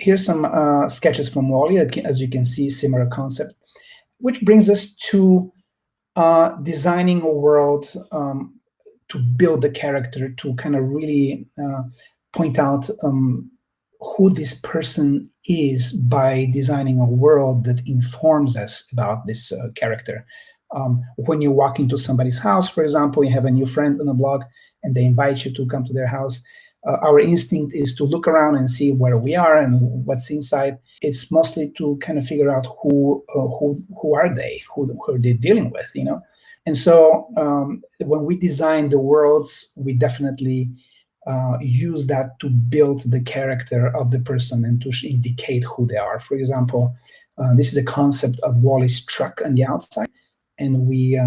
here's some sketches from Wall-E. As you can see, similar concept, which brings us to designing a world to build the character, to kind of really point out who this person is by designing a world that informs us about this character. When you walk into somebody's house, for example, you have a new friend on the block and they invite you to come to their house, our instinct is to look around and see where we are and what's inside. It's mostly to kind of figure out who are they, who are they dealing with, you know? And so when we design the worlds, we definitely use that to build the character of the person and to indicate who they are. For example, this is a concept of Wall-E's truck on the outside, and we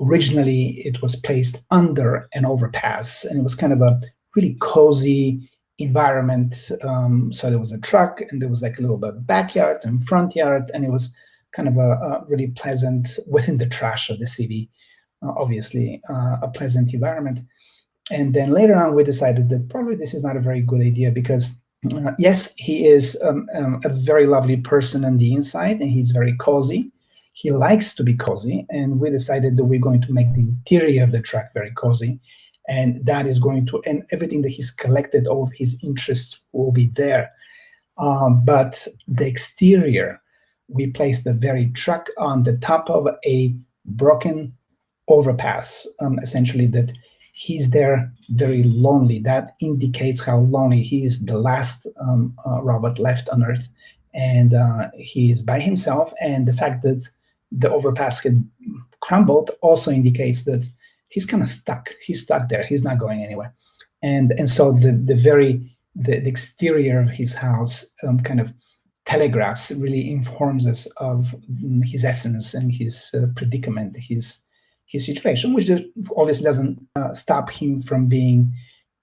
originally it was placed under an overpass, and it was kind of a really cozy environment. So there was a truck, and there was like a little bit of backyard and front yard, and it was kind of a really pleasant, within the trash of the city, obviously a pleasant environment. And then later on, we decided that probably this is not a very good idea because, yes, he is a very lovely person on the inside, and he's very cozy. He likes to be cozy, and we decided that we're going to make the interior of the truck very cozy, and that is going to, and everything that he's collected, all of his interests will be there. But the exterior, we placed the very truck on the top of a broken overpass, essentially that he's there very lonely. That indicates how lonely he is, the last robot left on Earth, and he is by himself. And the fact that the overpass had crumbled also indicates that he's kind of stuck. He's stuck there. He's not going anywhere. And so the exterior of his house kind of telegraphs, really informs us of his essence and his predicament, his situation, which obviously doesn't stop him from being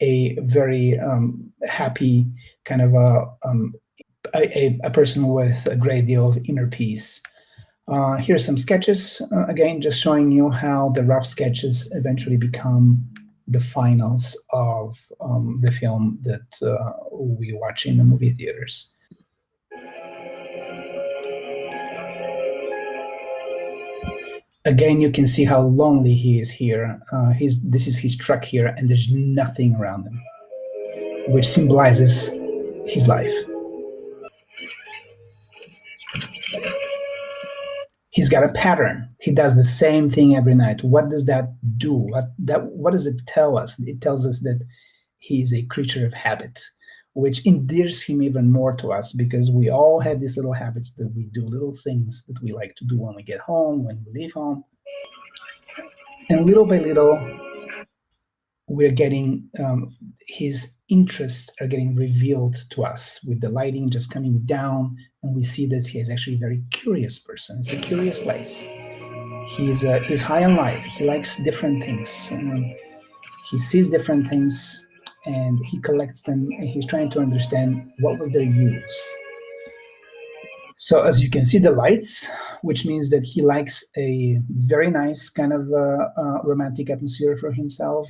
a very happy kind of a person with a great deal of inner peace. Here's some sketches, again, just showing you how the rough sketches eventually become the finals of the film that we watch in the movie theaters. Again, you can see how lonely he is here. This is his truck here, and there's nothing around him, which symbolizes his life. He's got a pattern. He does the same thing every night. What does that do? What does it tell us? It tells us that he's a creature of habit, which endears him even more to us, because we all have these little habits that we do, little things that we like to do when we get home, when we leave home. And little by little, we're getting, his interests are getting revealed to us with the lighting just coming down, and we see that he is actually a very curious person. It's a curious place. He's high on life. He likes different things. He sees different things, and he collects them, and he's trying to understand what was their use. So as you can see, the lights, which means that he likes a very nice kind of romantic atmosphere for himself.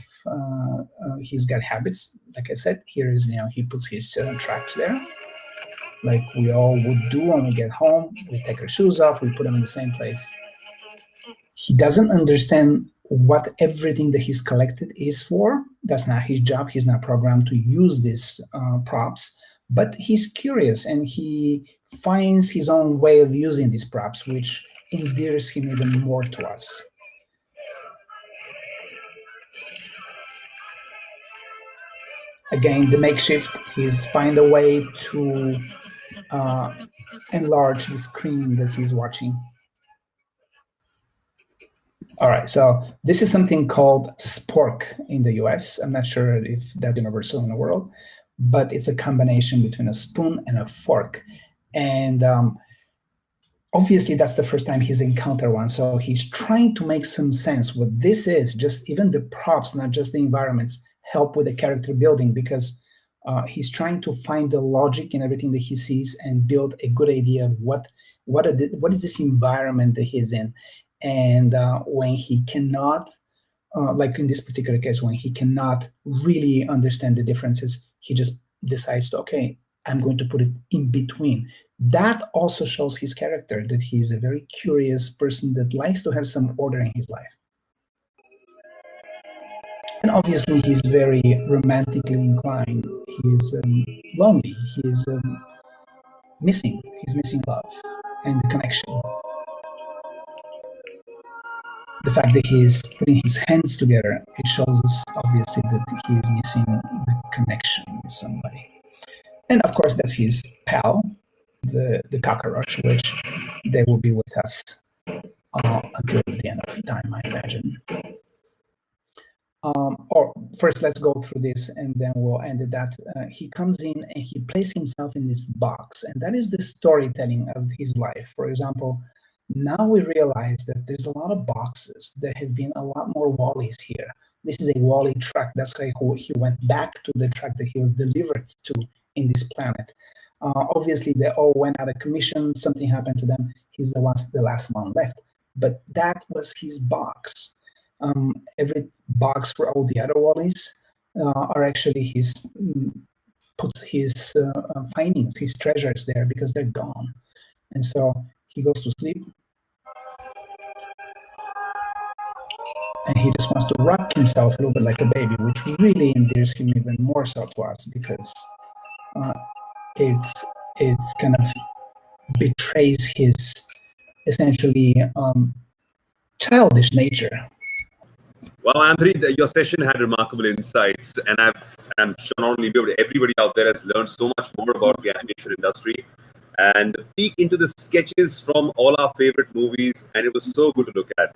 He's got habits, like I said. Here is, he puts his tracks there, like we all would do when we get home. We take our shoes off, we put them in the same place. He doesn't understand what everything that he's collected is for. That's not his job. He's not programmed to use these props, but he's curious, and he finds his own way of using these props, which endears him even more to us. Again, the makeshift, he's find a way to enlarge the screen that he's watching. All right, so this is something called spork in the US. I'm not sure if that's universal in the world, but it's a combination between a spoon and a fork. And obviously, that's the first time he's encountered one. So he's trying to make some sense what this is. Just even the props, not just the environments, help with the character building, because he's trying to find the logic in everything that he sees and build a good idea of what is this environment that he's in. And when he cannot, like in this particular case, when he cannot really understand the differences, he just decides to, okay, I'm going to put it in between. That also shows his character, that he's a very curious person that likes to have some order in his life. And obviously, he's very romantically inclined. He's lonely. He's missing. He's missing love and the connection. The fact that he is putting his hands together, it shows us obviously that he is missing the connection with somebody. And of course, that's his pal, the cockroach, which they will be with us until the end of time, I imagine. Or first, let's go through this, and then we'll end at that. He comes in and he places himself in this box, and that is the storytelling of his life. For example, now we realize that there's a lot of boxes. There have been a lot more Wallies here. This is a Wally truck. That's why he went back to the truck that he was delivered to in this planet. Obviously, they all went out of commission. Something happened to them. He's the last one left. But that was his box. Every box for all the other Wallies are actually put his findings, his treasures there because they're gone. And so he goes to sleep. And he just wants to rock himself a little bit like a baby, which really endears him even more so to us because it's kind of betrays his essentially childish nature. Well, Anthony, your session had remarkable insights, and I'm sure not only you, but everybody out there has learned so much more about the animation industry and peek into the sketches from all our favorite movies, and it was so good to look at.